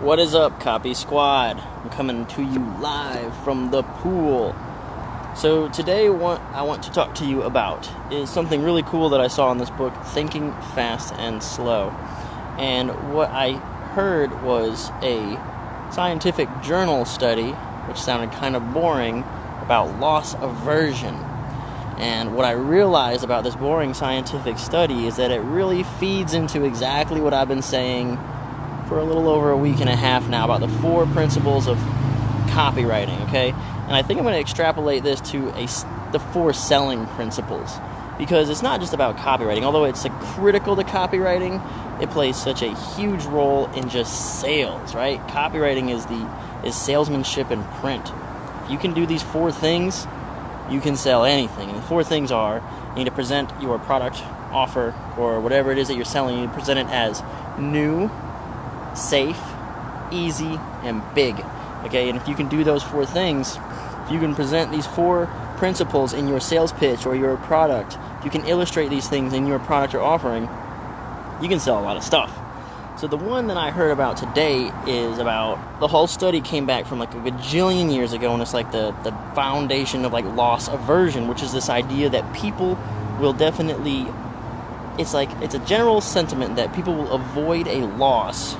What is up, Copy Squad? I'm coming to you live from the pool. So today what I want to talk to you about is something really cool that I saw in this book, Thinking Fast and Slow. And what I heard was a scientific journal study, which sounded kind of boring, about loss aversion. And what I realized about this boring scientific study is that it really feeds into exactly what I've been saying for a little over a week and a half now about the 4 principles of copywriting, okay? And I think I'm going to extrapolate this to the 4 selling principles, because it's not just about copywriting. Although it's critical to copywriting, it plays such a huge role in just sales, right? Copywriting is salesmanship in print. If you can do these 4 things, you can sell anything. And the 4 things are: you need to present your product, offer, or whatever it is that you're selling. You need to present it as new, safe, easy, and big. Okay, and if you can do those 4 things, if you can present these 4 principles in your sales pitch or your product, if you can illustrate these things in your product or offering, you can sell a lot of stuff. So the one that I heard about today is about, the whole study came back from like a gajillion years ago, and it's like the foundation of like loss aversion, which is this idea that people will definitely, it's a general sentiment that people will avoid a loss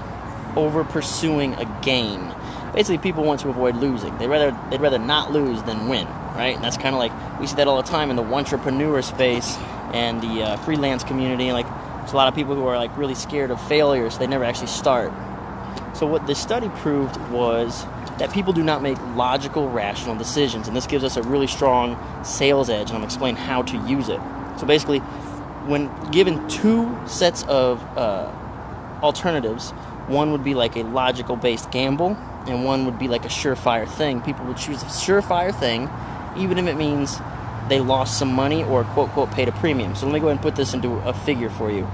over pursuing a gain. Basically, people want to avoid losing. They'd rather not lose than win, right? And that's kind of like, we see that all the time in the entrepreneur space and the freelance community. Like, there's a lot of people who are like really scared of failure, so they never actually start. So what this study proved was that people do not make logical, rational decisions, and this gives us a really strong sales edge, and I'm explaining how to use it. So basically, when given 2 sets of alternatives, one would be like a logical-based gamble, and one would be like a surefire thing. People would choose a surefire thing, even if it means they lost some money or quote-quote paid a premium. So let me go ahead and put this into a figure for you.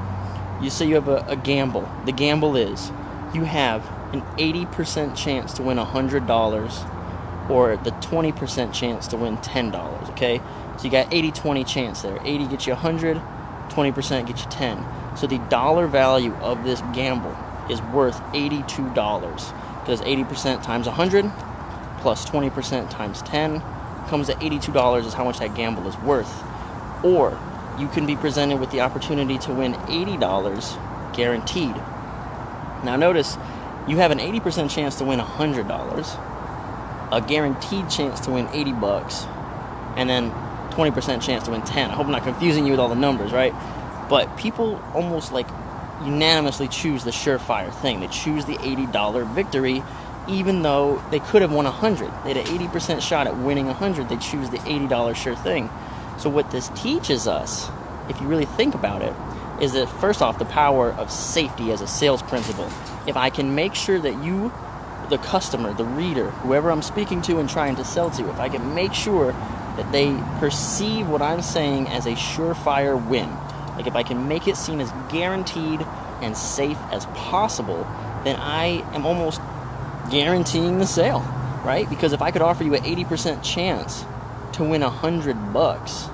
You say you have a gamble. The gamble is you have an 80% chance to win $100 or the 20% chance to win $10, okay? So you got 80-20 chance there. 80 gets you 100, 20% gets you 10. So the dollar value of this gamble is worth $82, because 80% times 100 plus 20% times 10 comes to $82 is how much that gamble is worth. Or you can be presented with the opportunity to win $80 guaranteed. Now notice, you have an 80% chance to win $100, a guaranteed chance to win $80, and then 20% chance to win 10. I hope I'm not confusing you with all the numbers, right? But people almost like unanimously choose the surefire thing. They choose the $80 victory, even though they could have won 100. They had an 80% shot at winning 100. They choose the $80 sure thing. So what this teaches us, if you really think about it, is that first off, the power of safety as a sales principle. If I can make sure that you, the customer, the reader, whoever I'm speaking to and trying to sell to, if I can make sure that they perceive what I'm saying as a surefire win, like if I can make it seen as guaranteed and safe as possible, then I am almost guaranteeing the sale, right? Because if I could offer you an 80% chance to win $100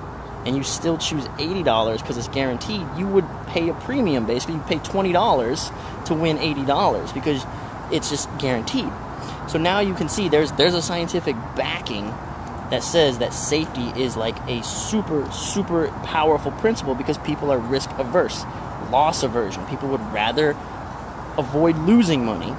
and you still choose $80 because it's guaranteed, you would pay a premium. Basically, you pay $20 to win $80 because it's just guaranteed. So now you can see there's a scientific backing that says that safety is like a super, super powerful principle, because people are risk averse, loss aversion. People would rather avoid losing money.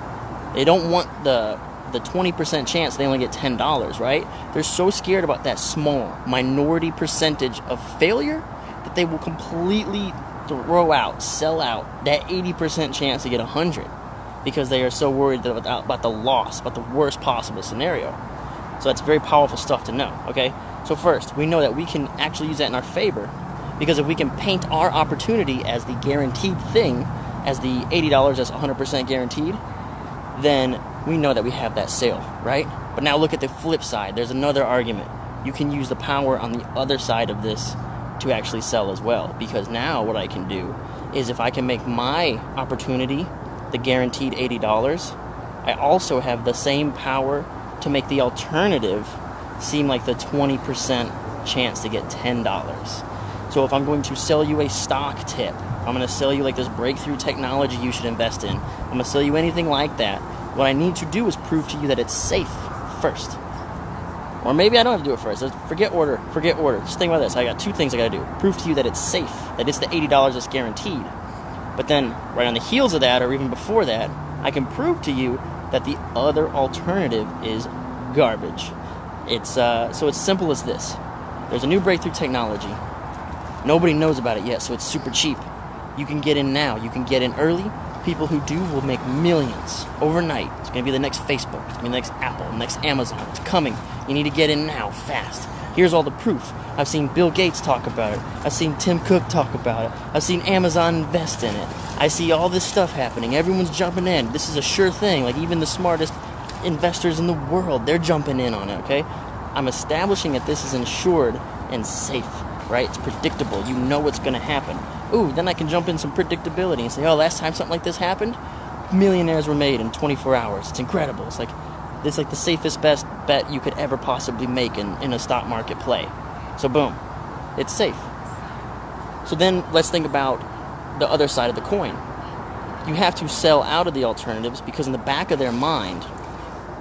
They don't want the 20% chance they only get $10, right? They're so scared about that small minority percentage of failure that they will completely sell out that 80% chance to get 100, because they are so worried about the loss, about the worst possible scenario. So that's very powerful stuff to know, okay? So first, we know that we can actually use that in our favor, because if we can paint our opportunity as the guaranteed thing, as the $80 that's 100% guaranteed, then we know that we have that sale, right? But now look at the flip side. There's another argument. You can use the power on the other side of this to actually sell as well, because now what I can do is, if I can make my opportunity the guaranteed $80, I also have the same power to make the alternative seem like the 20% chance to get $10. So if I'm going to sell you a stock tip, I'm going to sell you like this breakthrough technology you should invest in, I'm going to sell you anything like that, What I need to do is prove to you that it's safe first. Or maybe I don't have to do it first. Forget order. Just think about this. I got two things I got to do. Prove to you that it's safe, that it's the $80 that's guaranteed. But then, right on the heels of that, or even before that, I can prove to you that the other alternative is garbage. So it's simple as this. There's a new breakthrough technology. Nobody knows about it yet, so it's super cheap. You can get in now. You can get in early. People who do will make millions overnight. It's going to be the next Facebook. It's going to be the next Apple, the next Amazon. It's coming. You need to get in now, fast. Here's all the proof. I've seen Bill Gates talk about it. I've seen Tim Cook talk about it. I've seen Amazon invest in it. I see all this stuff happening. Everyone's jumping in. This is a sure thing. Like, even the smartest investors in the world, they're jumping in on it, okay? I'm establishing that this is insured and safe, right? It's predictable. You know what's going to happen. Ooh, then I can jump in some predictability and say, oh, last time something like this happened, millionaires were made in 24 hours. It's incredible. It's like the safest best bet you could ever possibly make in a stock market play. So boom, it's safe. So then let's think about the other side of the coin. You have to sell out of the alternatives because in the back of their mind,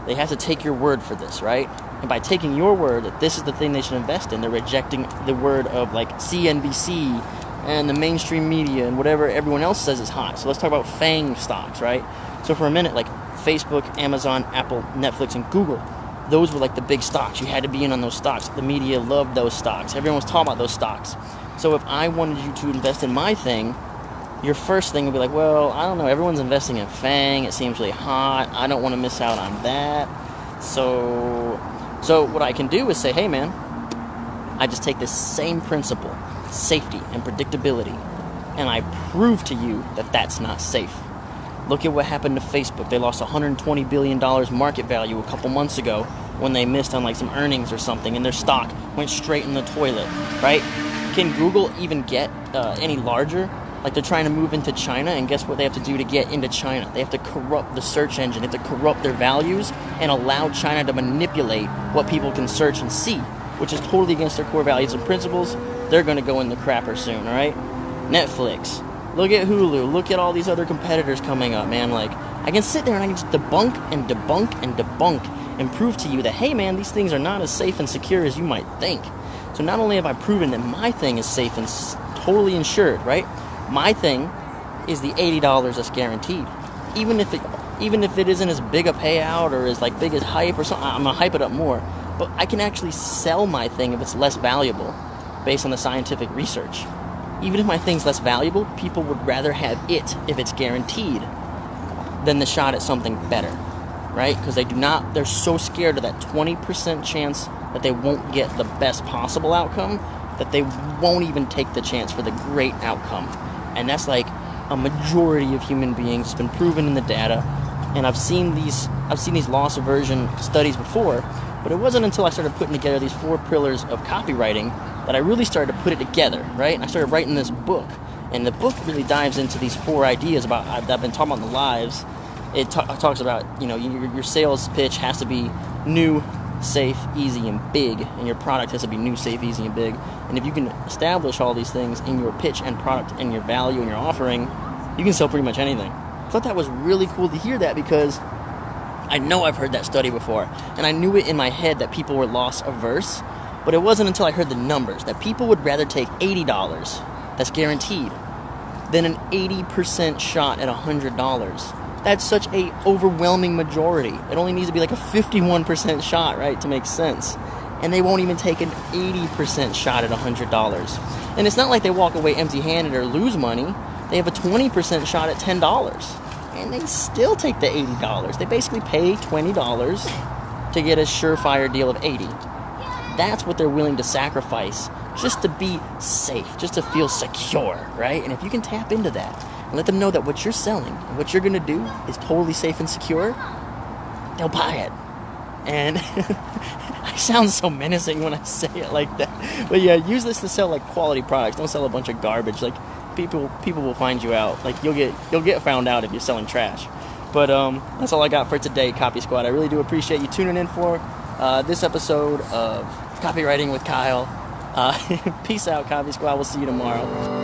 they have to take your word for this, right? And by taking your word that this is the thing they should invest in, they're rejecting the word of like CNBC and the mainstream media and whatever everyone else says is hot. So let's talk about FANG stocks, right? So for a minute, like Facebook, Amazon, Apple, Netflix, and Google, those were like the big stocks. You had to be in on those stocks. The media loved those stocks. Everyone was talking about those stocks. So if I wanted you to invest in my thing, your first thing would be like, well, I don't know, everyone's investing in FANG. It seems really hot. I don't want to miss out on that. So what I can do is say, hey man, I just take this same principle, safety and predictability, and I prove to you that that's not safe. Look at what happened to Facebook. They lost $120 billion market value a couple months ago when they missed on like some earnings or something, and their stock went straight in the toilet, right? Can Google even get any larger? Like, they're trying to move into China, and guess what they have to do to get into China? They have to corrupt the search engine. They have to corrupt their values and allow China to manipulate what people can search and see, which is totally against their core values and principles. They're going to go in the crapper soon, all right? Netflix. Look at Hulu. Look at all these other competitors coming up, man. Like, I can sit there and I can just debunk and prove to you that, hey, man, these things are not as safe and secure as you might think. So not only have I proven that my thing is safe and totally insured, right? My thing is the $80 that's guaranteed. Even if it isn't as big a payout or as like big as hype or something, I'm gonna hype it up more. But I can actually sell my thing if it's less valuable based on the scientific research. Even if my thing's less valuable, people would rather have it if it's guaranteed than the shot at something better, right? Because they're so scared of that 20% chance that they won't get the best possible outcome that they won't even take the chance for the great outcome. And that's like a majority of human beings. It's been proven in the data. And I've seen these loss aversion studies before, but it wasn't until I started putting together these 4 pillars of copywriting that I really started to put it together, right? And I started writing this book. And the book really dives into these 4 ideas about I've been talking about in the lives. It talks about, your sales pitch has to be new, safe, easy, and big, and your product has to be new, safe, easy, and big. And if you can establish all these things in your pitch and product and your value and your offering, you can sell pretty much anything. I thought that was really cool to hear that because I know I've heard that study before, and I knew it in my head that people were loss averse, but it wasn't until I heard the numbers that people would rather take $80 that's guaranteed than an 80% shot at $100. That's such a overwhelming majority. It only needs to be like a 51% shot, right, to make sense. And they won't even take an 80% shot at $100. And it's not like they walk away empty-handed or lose money. They have a 20% shot at $10. And they still take the $80. They basically pay $20 to get a surefire deal of $80. That's what they're willing to sacrifice just to be safe, just to feel secure, right? And if you can tap into that, and let them know that what you're selling and what you're going to do is totally safe and secure, they'll buy it. And I sound so menacing when I say it like that. But yeah, use this to sell like quality products. Don't sell a bunch of garbage. Like people will find you out. Like you'll get found out if you're selling trash. But that's all I got for today, Copy Squad. I really do appreciate you tuning in for this episode of Copywriting with Kyle. Peace out, Copy Squad. We'll see you tomorrow.